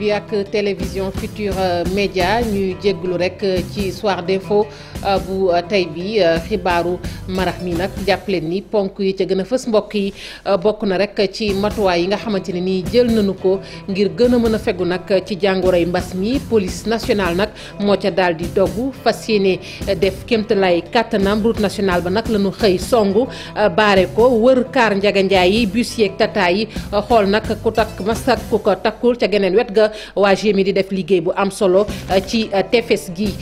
bi ak télévision Futur Média ñuy jégglu rek ci soir d'info bu tey bi xibaaru marax mi nag jàppaleen ni ponk yi ca gën a fës mbokk yi bokk na rek ci matuwaay yi nga xamante ne nii jël nañu ko ngir gën a mën a fegu nag ci jàngoroy mbas mi police nationale nag moo ca daal di dogu fas yéene def kéemtalaay kàttanam route nationale ba nag la ñu xëy songu baare ko wër kaar njaganjaay yi bus yeeg tata yi xool nag ku takk masak ku ko takkul ca geneen wet ga waa GMI di def liggéey bu am solo ci tefes gi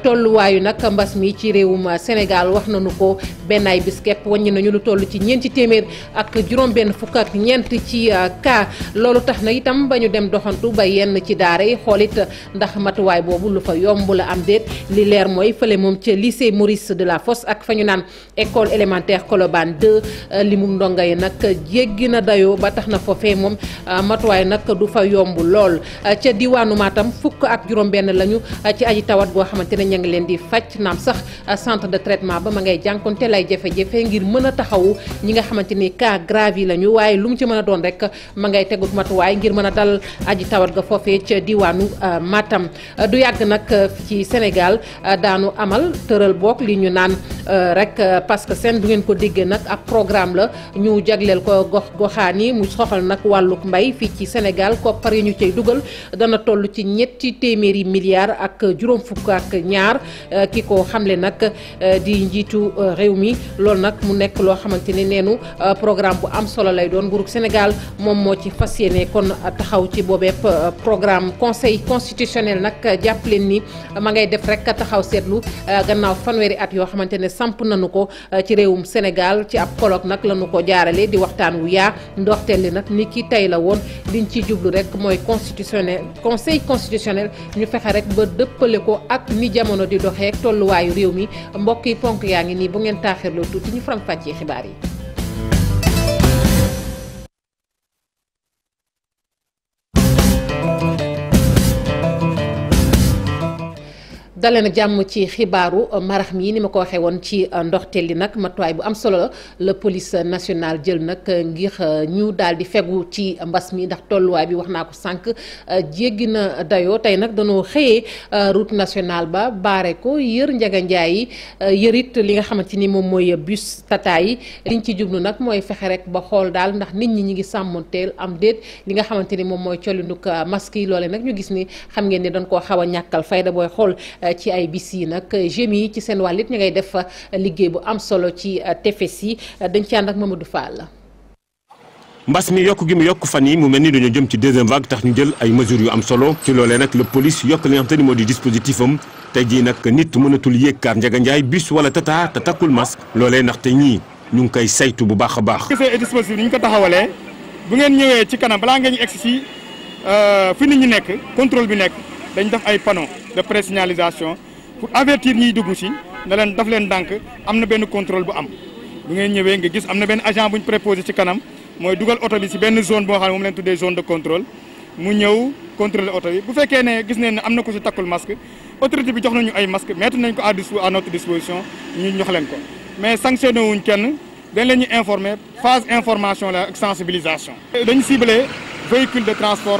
tolluwaayu nag mbas mi ci réewum Sénégal wax nañu ko benn ay bis képp wàññi nañu lu toll ci ñeenti téeméer ak juróom-benn fukk ak ñeent ci cas loolu tax na itam ba ñu dem doxantu ba yenn ci daara yi xoolit ndax matuwaay boobu lu fa yomb la am déet li leer mooy fële moom ca lycée Maurice Delafosse ak fa ñu naan école élémentaire Colobane 2 limu ndongo yi nag jéggi na dayoo ba tax na foofee moom matuwaay nag du fa yomb lool ca diwaanu Matam fukk ak juróom-benn lañu ci aji tawat goo xamante ne ña ngi leen di faj naam sax centre de traitement ba ma ngay jànkonte lay jafe-jafe ngir mën a taxawu ñi nga xamante ni cas grave yi lañu waaye lu mu ci mën a doon rek ma ngay tegut matuwaay ngir mën a dal aji tawat ga foofee ca diwaanu Matam du yàgg nag ci Sénégal daanu amal tëral boog li ñu naan rek parce que seen du ngeen ko déggee nag ab programme la ñu jagleel ko goxaan yi mu soxal nag wàlluk mbay fii ci Sénégal koppar yi ñu cay dugal dana toll ci ñetti téeméeri milliards ak juróom fukk ak ñaar ki ko xamle nag di njiitu réew mi loolu nag mu nekk loo xamante ne neenu programme bu am solo lay doon nguurug Sénégal moom moo ci fas yéene kon taxaw ci boobeep programme conseil constitutionnel nag jàpp leen ni ma ngay def rek taxaw seetlu gannaaw fanweeri at yoo xamante ne samp nañu ko ci réewum Sénégal ci ab colloque nag lañu ko jaarale di waxtaan wu yaa ndoxteel li nag ni ki tey la woon liñ ci jublu rek mooy conseil constitutionnel ñu fexe rek ba dëppale ko ak ni jamono di doxee tolluwaayu réew mi mbokk yi ponk yaa ngi nii bu ngeen taaxirloo tuuti ñu faram fàccee xibaar yi. dalee nag jàmm ci xibaaru marax mi ni ma ko waxee woon ci ndoxteel li nag matuwaay bu am solo la police nationale jël nag ngir ñu daal di fegu ci mbas mi ndax tolluwaay bi wax naa ko sànq jéggi na dayoo tey nag dañoo xëyee route nationale ba baare ko yër njaganjaay yi yërit li nga xamante ni moom mooy bus tata yi liñ ci jublu nag mooy fexe rek ba xool daal ndax nit ñi ñi ngi sàmmonteel am déet li nga xamante ni moom mooy colinduk masque yi loole nag ñu gis ni xam ngeen ni dañ koo xaw a ñàkkal fayda booy xool ci ay bis yi nag GMI ci seen wàll it ñu ngay def liggéey bu am solo ci tefes yi dañ ci ànd ak Mamadou Fall. mbas mi yokk gi mu yokk fan yi mu mel ni dañoo jëm ci deuxième vague tax ñu jël ay mesures yu am solo ci loolee nag la police yokk li nga xam te ni moo di dispositif am tey jii nag nit mënatul yéeg kaar njaganjaay bus wala tata te takkul masque loolee ndaxte ñii ñu ngi koy saytu bu baax a baax. gisee dispositif ni ñu ko taxawalee bu ngeen ñëwee ci kanam balaa ngeen egsi si fi nit ñi nekk contrôle bi nekk dañ def ay panneaux de présignalisation pour avertir ñiy dugg si ne leen daf leen dànk am na benn contrôle bu am bu ngeen ñëwee nga gis am na benn agent bu ñu préposé ci kanam mooy dugal oto bi si benn zone boo xam ne moom leen tuddee zone de contrôle mu ñëw contrôler oto bi bu fekkee ne gis nañ ne am na ko si takkul masque autorité bi jox nañu ay masque mettre nañ ko à notre disposition ñu jox leen ko mais sanctionné wuñ kenn dañ leen ñu informer phase information la ak sensibilisation. dañu ciblé véhicule de transport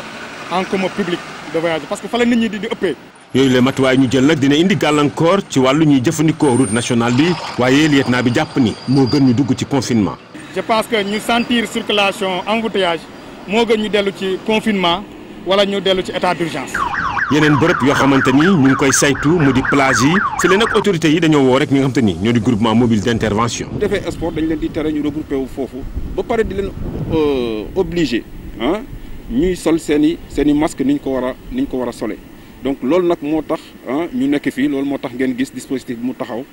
en commun public de voyage parce que fa la nit ñi di ëppee. yooyu la matuwaay ñu jël nag dina indi gàllankoor ci wàllu ñuy jëfandikoo route nationale bi waaye lieutenant bi jàpp ni moo gën ñu dugg ci confinement. je pense que ñu sentir circulation embouteillage moo gën ñu dellu ci confinement wala ñu dellu ci état d'urgence. yeneen bërëb yoo xamante ni ñu ngi koy saytu mu di plage yi fi leen nag autorités yi dañoo woo rek ñi nga xamante ni ñoo di groupement mobile d'intervention. bu defee sport dañ leen di tere ñu regroupé wu foofu ba pare di leen obligé ñuy sol seen i masque ni ñu ko war a solee donc loolu nag moo tax ñu nekk fii loolu moo tax ngeen gis dispositif bi mu taxaw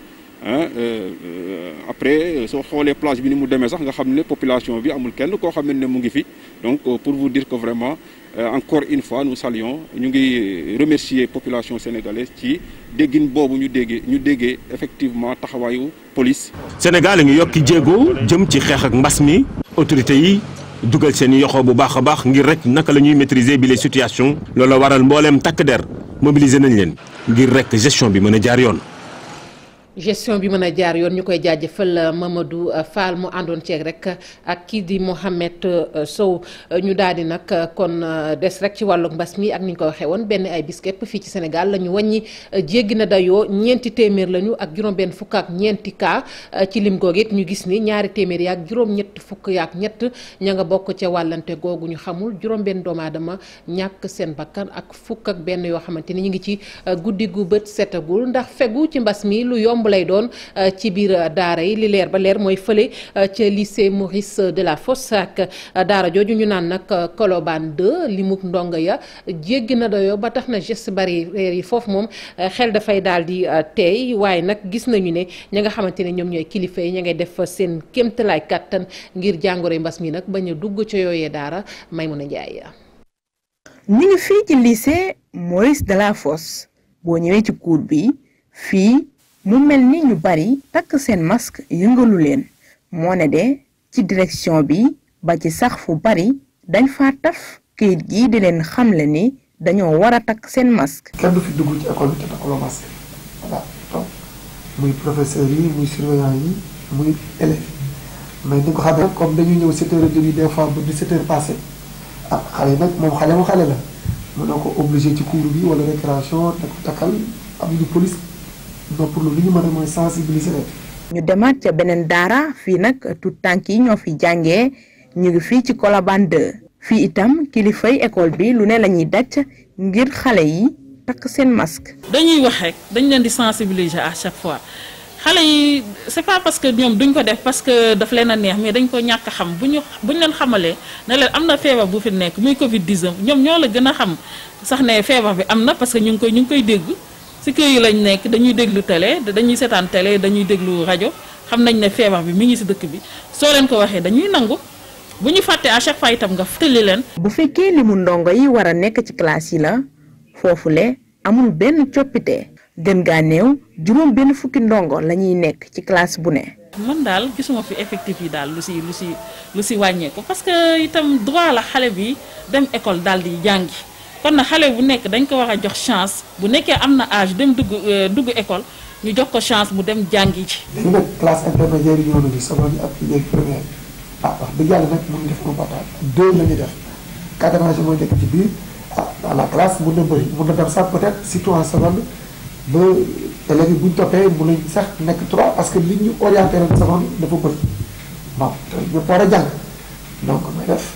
après soo xoolee plage bi ni mu demee sax nga xam ne population bi amul kenn koo xam ne mu ngi fi donc pour vous dire que vraiment encore une fois nous saluons ñu ngi remercier population sénégalaise ci déggin boobu ñu déggee effectivement taxawaayu police. Sénégal a ngi yokki jéego jëm ci xeex ak mbas mi autorités yi dugal seen yoxoo bu baax a baax ngir rek naka la ñuy maîtriser bi les situations loolu la waral mbooleem takk der mobiliser nañ leen ngir rek gestion bi mën a jaar yoon. gestion bi mën a jaar yoon ñu koy jaajëfal Mamadou Fall mu àndoon ceeg rek ak kii di Mohamed Sow ñu daal di nag kon des rek ci wàllu mbas mi ak ni ñu ko waxee woon benn ay bis képp fii ci Sénégal la ñu wàññi jéggi na dayoo 400 lañu ak juróom-benn fukk ak ñeenti cas ci lim googu it ñu gis ni 200 yi ak juróom-ñett fukk yaak ñett ña nga bokk ca wàllante googu ñu xamul juróom-benn doomu aadama ñàkk seen bakkan ak fukk ak benn yoo xamante ni ñu ngi ci guddi gu bët setagul ndax fegu ci mbas mi lu yomb lay doon ci biir daara yi li leer ba leer mooy fële ca lycée Maurice Delafosse ak daara jooju ñu naan nag Colobane 2 limuk ndongo ya jéggi na dayoo ba tax na geste barrière yi foofu moom xel dafay daal di teey waaye nag gis nañu ne ña nga xamante ne ñoom ñooy kilifa yi ña ngay def seen kéemtalaay kàttan ngir jàngoro mbas mi nag bañ a dugg ca yooyee daara Maymuna Njaay. ñu ngi fii ci lycée Maurice Delafosse boo ñëwee ci cour bi fii mu mel ni ñu bari takk seen masque yëngalu leen moo ne de ci direction bi ba ci sax fu bari dañ fa taf këyit gi di leen xamle ni dañoo war a takk seen masque. kenn du fi dugg ci école bi te takkuloo masque voilà donc muy professeurs yi muy surveillants yi muy élèves mais ni ko xamee comme dañu ñëw 7h30 des fois ba 17h passé xale nag moom xale la mënoo ko obligé ci cours bi wala récréation te ko takkal am ñu police donc pour lu ñu mën a mooy sensibiliser rek. ñu demaat ca beneen daara fii nag tout tànk yi ñoo fi jàngee ñu ngi fii ci Colobane 2 fii itam kilifay école bi lu ne la ñuy daj ngir xale yi takk seen masque. dañuy wax rek dañ leen di sensibiliser à chaque fois xale yi c'est pas parce que ñoom duñ ko def parce que daf leen a neex mais dañ ko ñàkk a xam buñ leen xamalee ne leen am na feebar bu fi nekk muy Covid 19 ñoom ñoo la gën a xam sax ne feebar bi am na parce que ñu ngi koy dégg. ci kër yi lañ nekk dañuy déglu télé dañuy seetaan télé dañuy déglu rajo xam nañ ne feebar bi mi ngi ci dëkk bi soo leen ko waxee dañuy nangu bu ñu fàttee à chaque fois itam nga fàttali leen. bu fekkee limu ndongo yi war a nekk ci classe yi la foofule amul benn coppite gën gaa néew juróom benn fukki ndongo la ñuy nekk ci classe bu ne. man daal gisuma fi effectif yi daal lu ci wàññeeku parce que itam droit la xale bi dem école daal di jàngi. kon na xale bu nekk dañ ko war a jox chance bu nekkee am na âge dem dugg école ñu jox ko chance mu dem jàngi ci. léegi nag classe intermédiaire yi ñëw nañu seconde ak léegi première wax dëgg yàlla nag mun def un partage 2 la ñuy def cadrage mooy nekk ci biir dans la classe mun na bëri mun na dem sax peut-être surtout en seconde ba élèves yi bu ñu toppee mun nañ sax nekk 3 parce que li ñu orienté ren seconde dafa bëri bon ñëpp war a jàng donc may def.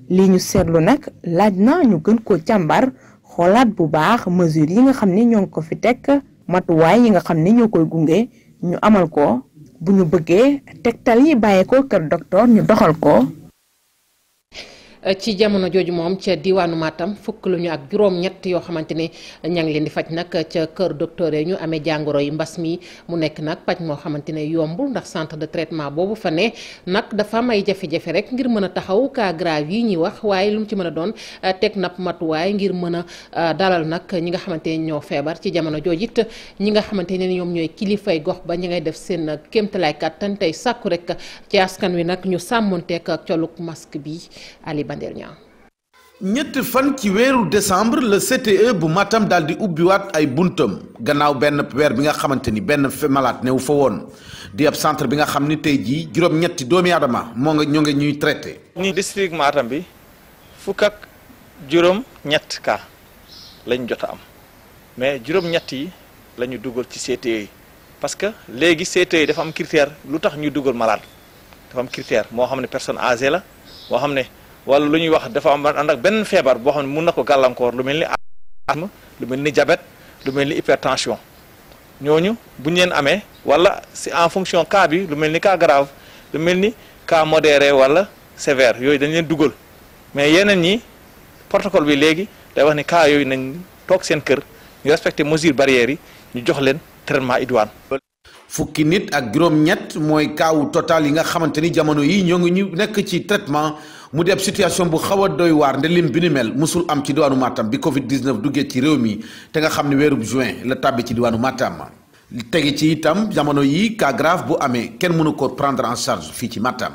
lii ñu seetlu nag laaj na ñu gën ko càmbar xoolaat bu baax mesures yi nga xam ni ñoo ngi ko fi teg matuwaay yi nga xam ni ñoo koy gunge ñu amal ko bu ñu bëggee tegtal yi bàyyee ko kër docteur ñu doxal ko. ci jamono jooju moom ca diwaanu Matam fukk lu ñu ak juróom-ñett yoo xamante ne ña ngi leen di faj nag ca kër docteur yi ñu amee jàngoro yi mbas mi mu nekk nag paj moo xamante ne yombul ndax centre de traitement boobu fa ne nag dafa am ay jafe-jafe rek ngir mën a taxaw cas grave yi ñuy wax waaye lu mu ci mën a doon teg nag matuwaay ngir mën a dalal nag ñi nga xamante ne ñoo feebar ci jamono jooju it ñi nga xamante ne ñoom ñooy kilifay gox ba ñi ngay def seen kéemtalaay kàttan tey sàkku rek ci askan wi nag ñu sàmmonteek ak coluk masque bi Ali ñetti fan ci weeru décembre le CTE bu Matam daal di ubbiwaat ay buntam gannaaw benn weer bi nga xamante ni benn malade newu fa woon di ab centre bi nga xam ni tey jii juróom-ñetti doomi aadama ñoo ngi ñuy traité. ni district Matam bi fukk ak juróom-ñett cas lañ jot a am mais juróom-ñett yi la ñu dugal ci CTE yi parce que léegi CTE yi dafa am critère lu tax ñu dugal malade dafa am critère moo xam ne personne âgée la moo xam ne. wala lu ñuy wax dafa am ànd ak benn feebar boo xam ne mun na ko gàllankoor lu mel ni asthme lu mel ni diabète lu mel ni hypertension ñooñu bu ñu leen amee wala c'est en fonction cas bi lu mel ni cas grave lu mel ni cas modéré wala sévère yooyu dañ leen dugal mais yeneen ñi protocole bi léegi day wax ni cas yooyu nañ toog seen kër ñu respecté mesures barrières yi ñu jox leen traitement idoine. fukki nit ak juróom-ñett mooy kaawu total yi nga xamante ni jamono yi ñoo ngi ñu nekk ci traitement. mu di ab situation bu xaw a doy waar nde lim bi ni mel musul am ci diwaanu Matam bi Covid 19 duggee ci réew mi te nga xam ne weerub juin la tàbbi ci diwaanu Matam tege ci itam jamono yi cas grave bu amee kenn mënu ko prendre en charge fii ci Matam.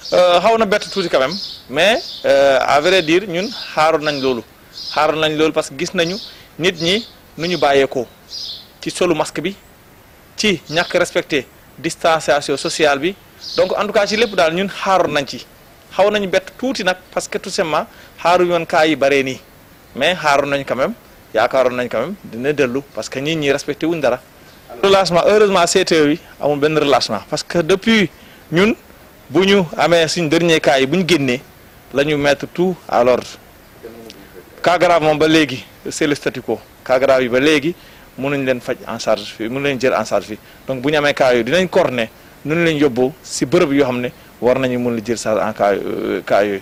xaw na bett tuuti quand même mais à vrai dire ñun xaaroon nañ loolu parce que gis nañu nit ñi nu ñu bàyyeekoo ci solu masque bi ci ñàkk respecté distanciation sociale bi donc en tout cas ci lépp daal ñun xaaroon nañ ci xaw nañu bett tuuti nag parce que tout simplement xaaruñu woon cas yi baree nii mais xaaroon nañ quand même yaakaaroon nañ quand même dina dellu parce que nit ñi respecté wuñ dara. relâchement heureusement CTE yi amul benn relâchement parce que depuis ñun bu ñu amee suñ dernier cas yi bu ñu génnee la ñu mettre tout à l'ordre cas grave moom ba léegi c'est le statu quo cas grave yi ba léegi mënuñ leen faj en charge fii mënuñ leen jël en charge fii donc bu ñu amee cas yooyu dinañ coordonner nu leen yóbboo si bërëb yoo xam ne war nañu mën la jël charge en cas yooyu.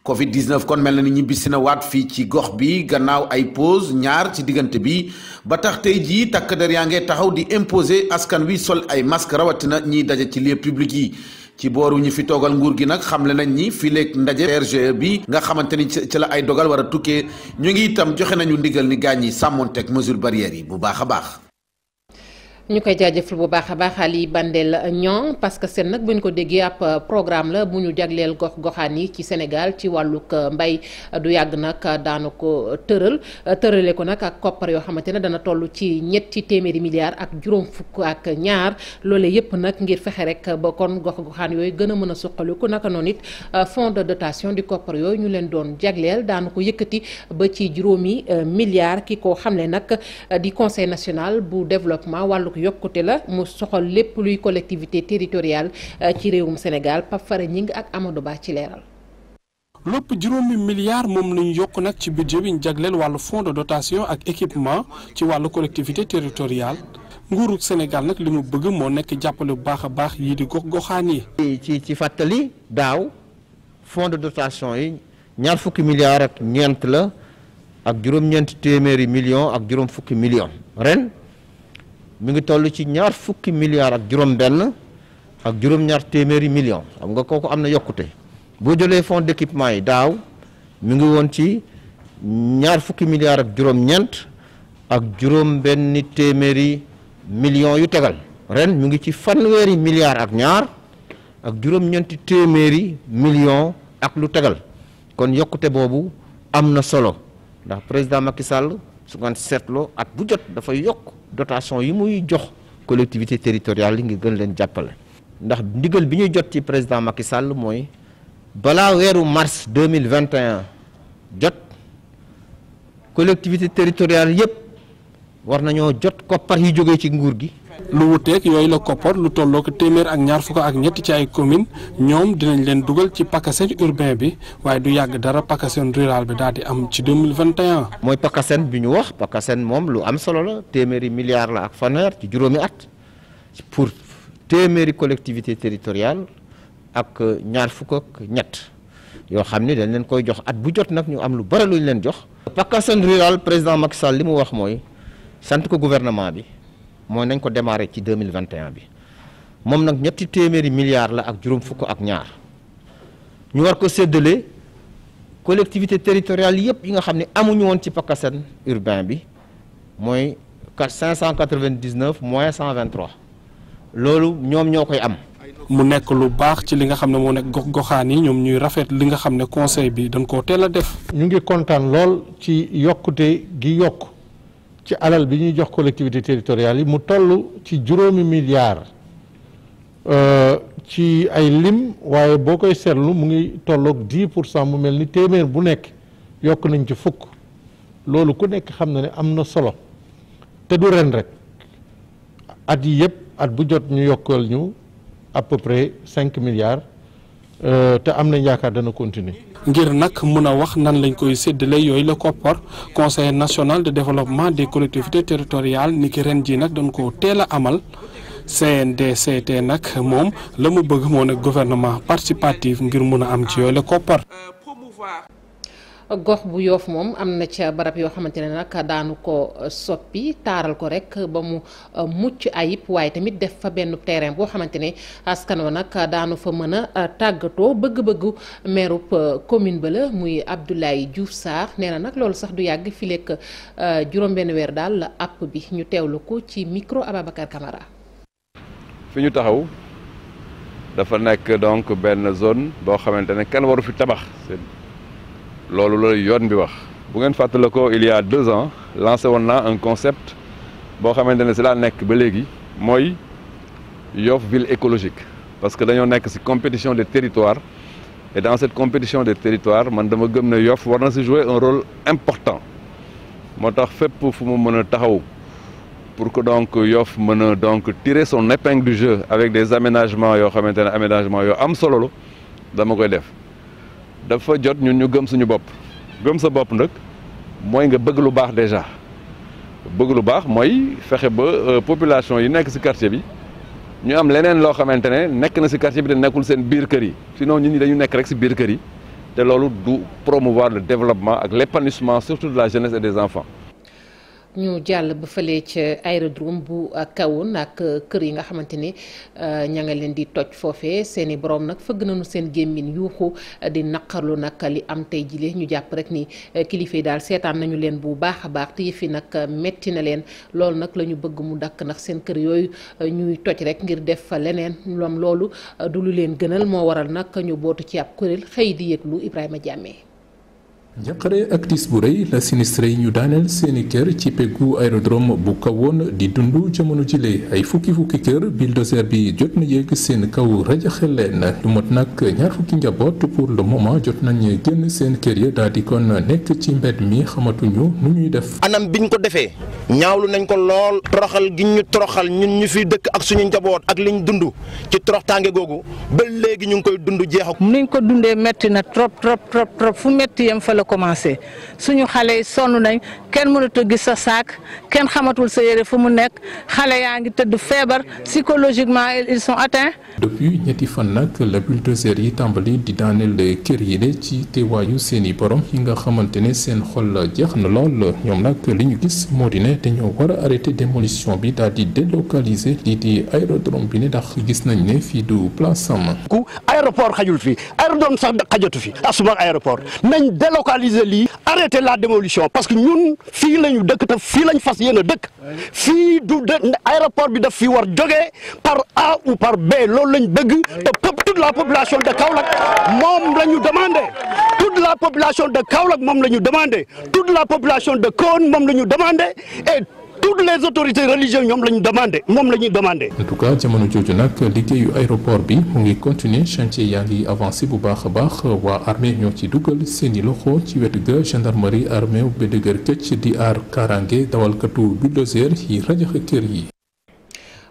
Covid 19 kon mel na ni ñibbisi na waat fii ci gox bi gannaaw ay pause ñaar ci diggante bi ba tax tey jii takk der yaa ngee taxaw di imposer askan wi sol ay masque rawatina ñiy daje ci lieu public yi. ci booru ñu fi toogal nguur gi nag xamle nañ ni fii léegi ndaje RGE bi nga xamante ni ci la ay dogal war a tukkee ñu ngi itam joxe nañu ndigal ni gaañ yi sàmmonteeg mesure barrière yi bu baax a baax. ñu koy jaajëfal bu baax a baax Ali Bandel Niang parce que seen nag bu ñu ko déggee ab programme la bu ñu jagleel gox-goxaan yi ci Sénégal ci wàllug mbay du yàgg nag daanu ko tërale ko nag ak koppar yoo xamante ne dana toll ci ñetti téeméeri milliards ak juróom fukk ak ñaar loole yépp nag ngir fexe rek ba kon gox-goxaan yooyu gën a mën a suqaliku naka noonu it fonds de dotation di koppar yooyu ñu leen doon jagleel daanu ko yëkkati ba ci juróomi milliards ki ko xamle nag di conseil national bu développement wàllu yokkute la mu soxal lépp luy collectivité territoriale ci réewum Sénégal Pape Fara Ñing ak Amadou Ba ci leeral. lépp juróomi milliards moom lañu yokk nag ci budget bi ñu jagleel wàllu fonds de dotation ak équipement ci wàllu collectivité territoriale nguuru Sénégal nag li mu bëgg moo nekk jàppale bu baax a baax yii di gox-goxaan yi. ci fàttali daaw fonds de dotation yi ñaar fukki milliards ak ñeent la ak juróom-ñeenti téeméeri millions ak juróom fukki millions ren. mi ngi toll ci ñaar fukki milliards ak juróom-benn ak juróom-ñaar téeméeri millions xam nga kooku am na yokkute boo jëlee fonds d'équipement yi daaw mi ngi woon ci ñaar fukki milliards ak juróom-ñeent ak juróom-benn téeméeri millions yu tegal ren mi ngi ci fanweeri milliards ak ñaar ak juróom-ñeenti téeméeri millions ak lu tegal kon yokkute boobu am na solo ndax président Macky Sall su ngeen seetloo at bu jot dafay yokk. dotation yi muy jox collectivité territoriale yi ngi gën leen jàppale ndax ndigal bi ñuy jot ci président Macky Sall mooy balaa weeru mars 2021 jot collectivité territoriale yépp war nañoo jot koppar yi jógee ci nguur gi. lu wuteeg yooyu la koppar lu tolloo ko téeméer ak ñaar fukk ak ñett ci ay commune ñoom dinañ leen dugal ci PACASEN urbain bi waaye du yàgg dara PACASEN rural bi daal di am ci 2021. mooy PACASEN bi ñu wax PACASEN moom lu am solo la téeméeri milliards la ak fanweer ci juróomi at pour téeméeri collectivité territoriale ak ñaar fukk ak ñett yoo xam ni dañ leen koy jox at bu jot nag ñu am lu bari luñ leen jox. PACASEN rural président Macky Sall li mu wax mooy sant ko gouvernement bi. mooy nañ ko démarrer ci 2021 bi moom nag ñetti téeméeri milliards la ak juróom fukk ak ñaar ñu war ko séddale collectivité territoriale yépp yi nga xam ne amuñu woon ci PACASEN urbain bi mooy 599 moins 123 loolu ñoom ñoo koy am. mu nekk lu baax ci li nga xam ne moo nekk gox-goxaan yi ñoom ñuy rafet li nga xam ne conseil bi dañ koo teel a def. ñu ngi kontaan lool ci yokkute gi yokk. ci alal bi ñuy jox collectivité territoriale yi mu toll ci juróomi milliards ci ay lim waaye boo koy seetlu mu ngi tolloog 10% mu mel ni téeméer bu nekk yokk nañ ci fukk loolu ku nekk xam na ne am na solo te du ren rek at yi yëpp at bu jot ñu yokkal ñu à peu près 5 milliards te am nañ yaakaar dana continuer. ngir nag mën a wax nan lañ koy séddale yooyu la koppar conseil national de développement des collectivités territoriales ni ki ren ji nag dañ ko teel a amal CNDCT nag moom la mu bëgg moo nekk gouvernement participatif ngir mën a am ci yooyu la koppar. gox bu Yoff moom am na ca barab yoo xamante ne nag daanu ko soppi taaral ko rek ba mu mucc ayib waaye tamit def fa benn terrain boo xamante ne askan wa nag daanu fa mën a tàggatoo bëgg-bëggu meerub commune ba la muy Abdoulaye Diouf Sarr nee na nag loolu sax du yàgg fileek juróom-benn weer daal la app bi ñu teewlu ko ci micro Ababacar Camara. fi ñu taxaw dafa nekk donc benn zone boo xamante ne kenn waru fi tabax. loolu la yoon bi wax bu ngeen fàttale ko il y a 2 ans lancé woon naa un concept boo xamante ne si laa nekk ba léegi mooy Yoff ville écologique parce que dañoo nekk ci compétition des territoires et dans cette compétition des territoires man dama gëm ne Yoff war na ci jouer un rôle important moo tax fépp fu mu mën a taxaw pour que donc Yoff mën a donc tirer son épingle du jeu avec des aménagements yoo xamante ne aménagements yoo am solo la dama koy def dafa jot ñun ñu gëm suñu bopp gëm sa bopp nag mooy nga bëgg lu baax déjà bëgg lu baax mooy fexe ba population yi nekk ci quartier bi ñu am leneen loo xamante ne nekk na ci quartier bi te nekkul seen biir kër yi sinon nit ñi dañu nekk rek ci biir kër yi te loolu du promouvoir le développement ak l'épanouissement surtout de la jeunesse et des enfants. ñu jàll ba fële ca aérodrome bu Kahone ak kër yi nga xamante ni ña nga leen di toj foofee seen i borom nag fëgg nañu seen gémmiñ yuuxu di naqarlu nag li am tey jile ñu jàpp rek ni kilifa yi daal seetaan nañu leen bu baax a baax te yëf yi nag metti na leen loolu nag la ñu bëgg mu dakk ndax seen kër yooyu ñuy toj rek ngir def fa leneen loolu du lu leen gënal moo waral nag ñu bootu ci ab kuréel xëy di yëglu Ibrahima Diamé. njaqare ak tiis bu rëy la sinistre yi ñu daaneel seeni kër ci peggu aérodrome bu Kahone di dund jamono jile ay fukki kër bulldozer bi jot na yéeg seen kaw rajaxe leen lu mot nag ñaar fukki njaboot pour le moment jot nañ génn seen kër ya daal di kon nekk ci mbedd mi xamatuñu nu ñuy def. anam biñ ko defee ñaawlu nañ ko lool toroxal gi ñu toroxal ñun ñu fi dëkk ak suñu njaboot ak liñ dund ci toroxtaange googu ba léegi ñu ngi koy dund jeexak. niñ ko dundee metti na trop fu metti yam fa la commencé suñu xale yi sonn nañ kenn mënut a gis sa saak kenn xamatul sa yére fu mu nekk xale yaa ngi tëdd feebar psychologiquement ils sont atteints. depuis ñetti fan nag la bulldozer yi tàmbali di daaneel kër yi de ci teewaayu seeni borom yi nga xamante ne seen xol jeex na lool ñoom nag li ñu gis moo di ne dañoo war a arrêter démolition bi daal di délocaliser lii di aérodrome bi ne ndax gis nañ ne fii du place am. ku aéroport xajul fi aérodrome sax xajatu fi asuma aéroport nañ délocaliser lii arrêter la démolition parce que ñun fii lañu dëkk te fii lañ fas yéene dëkk fii du aéroport bi daf fi war jógee par A ou par B loolu lañ bëgg te toute la population de Kaolack moom la ñu demandé toute la population de Kaolack moom la ñu demandé toute la population de Kahone moom la ñu demandé et toutes les autorités religieuses ñoom la ñu demandé moom la ñuy demandé. en tout cas jamono jooju nag liggéeyu aéroport bi mu ngi continuer chantier yaa ngi avancé bu baax a baax waa armée ñoo ci dugal seeni loxo ci wetu ga gendarmerie armée bu dëgër këcc di aar kaaraange dawalkatu bulldozer yi rajaxe kër yi.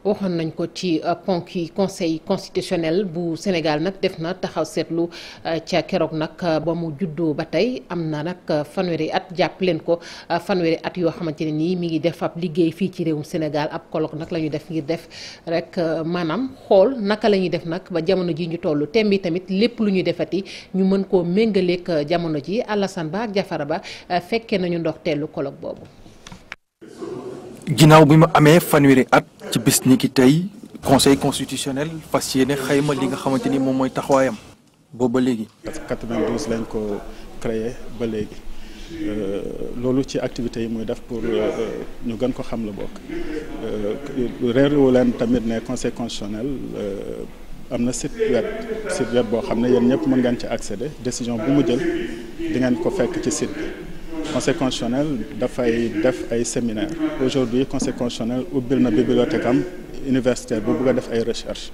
waxoon nañ ko ci ponk yi conseil constitutionnel bu Sénégal nag def na taxaw seetlu ca keroog nag ba mu juddoo ba tey am na nag fanweeri at jàpp leen ko fanweeri at yoo xamante ne nii mi ngi def ab liggéey fii ci réewum Sénégal ab colloque nag la ñu def ngir def rek maanaam xool naka la ñuy def nag ba jamono ji ñu toll thème bi tamit lépp lu ñuy defati ñu mën koo méngaleeg jamono ji Alassane Ba ak Jafara Ba fekkee nañu ndoxteelu colloque boobu. ginnaaw bi mu amee fanweeri at ci bis ni ki tey conseil constitutionnel fas yéene xayma li nga xamante ni moom mooy taxawaayam boobu ba léegi. parce que 92 lañ ko créé ba léegi loolu ci activités yi muy def pour ñu gën ko xam la bokk réeru leen tamit ne conseil constitutionnel am na site web boo xam ne yéen ñëpp mën ngeen ci accéder décision bu mu jël di ngeen ko fekk ci site bi. Conseil constitutionnel dafay def ay séminaire aujourd'hui Conseil constitutionnel ubbil na bibliothèque am universitaire bu bëgg a def ay recherche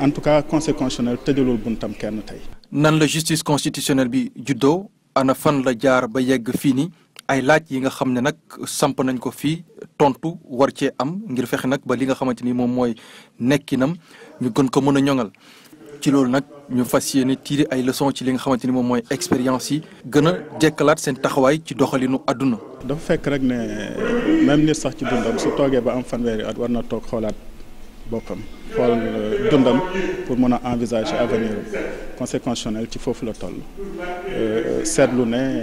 en tout cas Conseil constitutionnel tëjalul buntam kenn tey. nan la justice constitutionnelle bi juddoo ana fan la jaar ba yegg fii nii ay laaj yi nga xam ne nag samp nañ ko fii tontu war cee am ngir fexe nag ba li nga xamante ni moom mooy nekkinam ñu gën ko mën a ñoŋal. ci loolu nag ñu fas yéene tirer ay leçons ci li nga xamante ni moom mooy expérience yi gën a jekkalaat seen taxawaay ci doxalinu àdduna. dafa fekk rek ne même nit sax ci dundam su toogee ba am fanweeri at war na toog xoolaat boppam xool dundam pour mën a envisager avenir conseil constitutionnel ci foofu la toll seetlu ne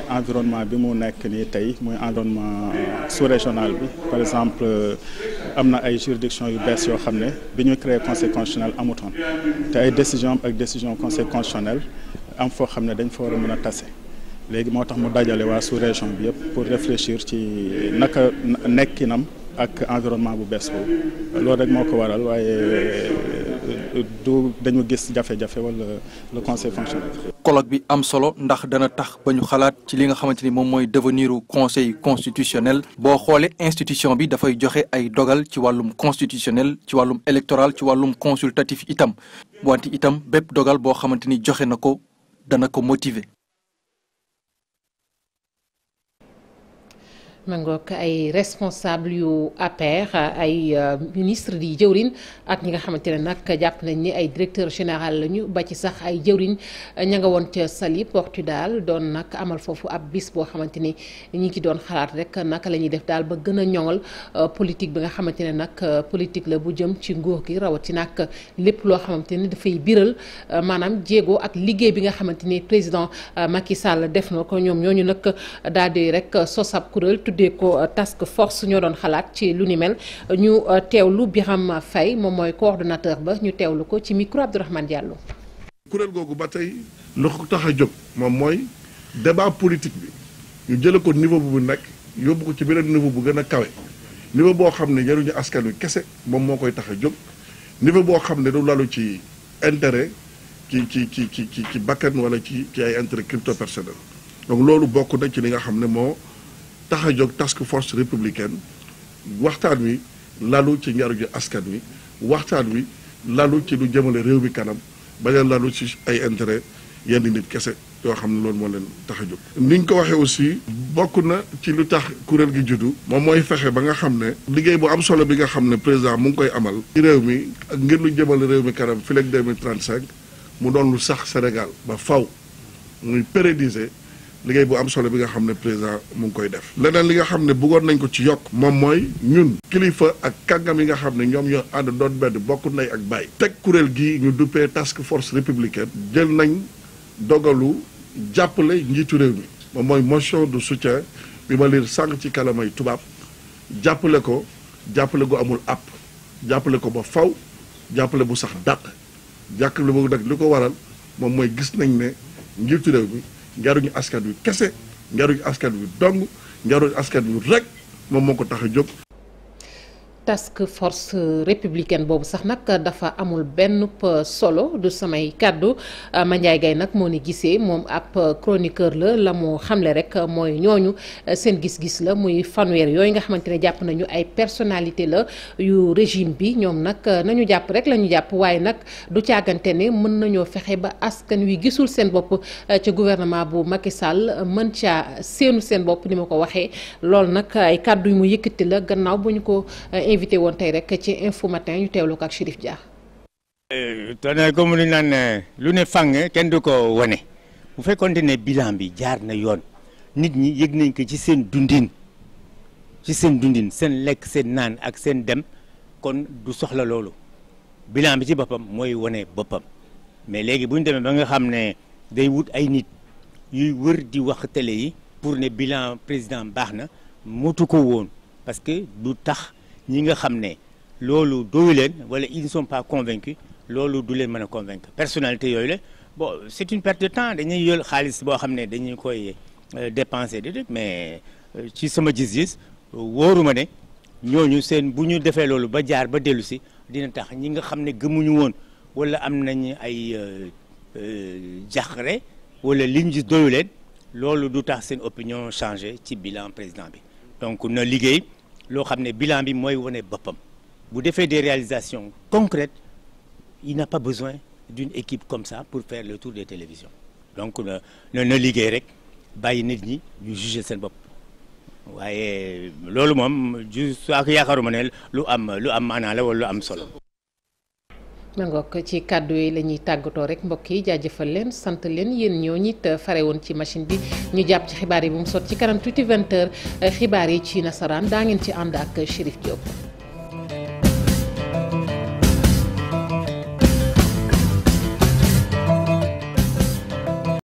environnement bi mu nekk nii tey muy environnement sous-régional bi par exemple am na ay juridictions yu bees yoo xam ne bi ñu créé conseil constitutionnel amutoon te ay décision ak décision conseil constitutionnel am foo xam ne dañ fa war a mën a tase léegi moo tax mu dajale waa sous-région bi yëpp pour réfléchir ci naka nekkinam ak environnement bu bees boobu loolu rek moo ko waral waaye du dañu gis jafe-jafe wala le conseil fonctionnel. colloque bi am solo ndax dana tax ba ñu xalaat ci li nga xamante ni moom mooy devenir conseil constitutionnel boo xoolee institution bi dafay joxe ay dogal ci wàllum constitutionnel ci wàllum électoral ci wàllum consultatif itam wante itam bépp dogal boo xamante ni joxe na ko dana ko motiver. mangook ay responsable yu APR ay ministre di jëwrin ak ñi nga xamante ne nag jàpp nañ ni ay directeur général lañu ba ci sax ay jëwrin ña nga woon ca Saly Portudal doon nag amal foofu ab bis boo xamante ni ñi ngi doon xalaat rek naka la ñuy def daal ba gën a ñoŋal politique bi nga xamante ne nag politique la bu jëm ci nguur gi rawatina ak lépp loo xamante ni dafay biral maanaam jéego ak liggéey bi nga xamante ni président Macky Sall def na ko ñoom ñooñu nag daal di rek sos ab kuréel tuddee ko task force ñoo doon xalaat ci lu ni mel ñu teewlu Birame Faye moom mooy coordonnateur ba ñu teewlu ko ci micro Abdourahmane Diallo. kuréel googu ba tey lu ko tax a jóg moom mooy débat politique bi ñu jële ko niveau bu nekk yóbbu ko ci beneen niveau bu gën a kawe niveau boo xam ne njëriñu askan wi kese moom moo koy tax a jóg niveau boo xam ne du lalu ci intérêt ci bakkan wala ci ay intérêt crypto personnel donc loolu bokk na ci li nga xam ne moo tax a jóg task force républicaine waxtaan wi lalu ci njariñu askan wi waxtaan wi lalu ci lu jëmale réew mi kanam bañ a lalu ci ay intérêt yenn nit kese yoo xam ne loolu moo leen tax a jóg. ni ñu ko waxee aussi bokk na ci lu tax kuréel gi juddu moom mooy fexe ba nga xam ne liggéey bu am solo bi nga xam ne président mu ngi koy amal ci réew mi ak ngir lu jëmale réew mi kanam fii ak 2035 mu doon lu sax Sénégal ba faw muy pérenniser liggéey bu am solo bi nga xam ne président mu ngi koy def. leneen li nga xam ne bëggoon nañ ko ci yokk moom mooy ñun kilifa ak kàngam yi nga xam ne ñoom ñoo ànd doon benn bokk ndey ak baay teg kuréel gi ñu duppee task force républicaine jël nañ dogalu jàppale njiitu réew mi moom mooy motion de soutien bi ma liir sànq ci kalamay tubaab jàppale ko jàppale gu amul app jàppale ko ba faw jàppale bu sax dàq jàppale boobu nag li ko waral moom mooy gis nañ ne njiitu réew mi njariñu askan wi kese njariñu askan wi dong njariñu askan wi rek moom moo ko tax a jóg. task force républicaine boobu sax nag dafa amul benn solo du samay kàddu Mandiaye Gaye nag moo ni gisee moom ab chroniqueur la mu xamle rek mooy ñooñu seen gis-gis la muy fanweer yooyu nga xamante ne jàpp nañu ay personnalité la yu régime bi ñoom nag nañu jàpp rek la ñu jàpp waaye nag du caagante ne mën nañoo fexe ba askan wi gisul seen bopp ca gouvernement bu Macky Sall mën caa seenu seen bopp ni ma ko waxee loolu nag ay kàddu yu mu yëkkati la gannaaw bu ñu ko invité woon tey rek ci info matin ñu teewlu ko ak Chérif Dia. tonnerre comme lu naan lu ne fang kenn du ko wane bu fekkoon ne bilan bi jaar na yoon nit ñi yëg nañ ko ci seen dundin seen lekk seen naan ak seen dem kon du soxla loolu bilan bi ci boppam mooy wane boppam mais léegi bu ñu demee ba nga xam ne day wut ay nit yuy wër di wax télé yi pour ne bilan président baax na motu ko woon parce que du tax. ñi nga xam ne loolu doyu leen wala ils ne sont pas convaincus loolu du leen mën a convaincre personnalité yooyu la bon c'est une perte de temps dañuy yol xaalis boo xam ne dañuy koy dépenser de mais ci sama gis-gis wóoruma ne ñooñu seen bu ñu defee loolu ba jaar ba dellu si dina tax ñi nga xam ne gëmuñu woon wala am nañ ay jàqare wala liñ gis doyu leen loolu du tax seen opinion changé ci bilan président bi donc na liggéey loo xam ne bilan bi mooy wane boppam bu defee des réalisations concrètes il n'a pas besoin d'une équipe comme ça pour faire le tour des télévisions donc na liggéey rek bàyyi nit ñi ñu juger seen bopp waaye loolu moom ak yaakaaruma ne lu am maanaa la wala lu am solo. ma ngoog ci kàddu yi la ñuy tàggatoo rek mbokk yi jaajëfal leen sant leen yéen ñoo ñit fare woon ci machine bi ñu jàpp ci xibaar yi bu mu sot ci kanam tuuti 20h xibaar yi ci nasaraan daa ngeen ci ànd ak Chérif Diop.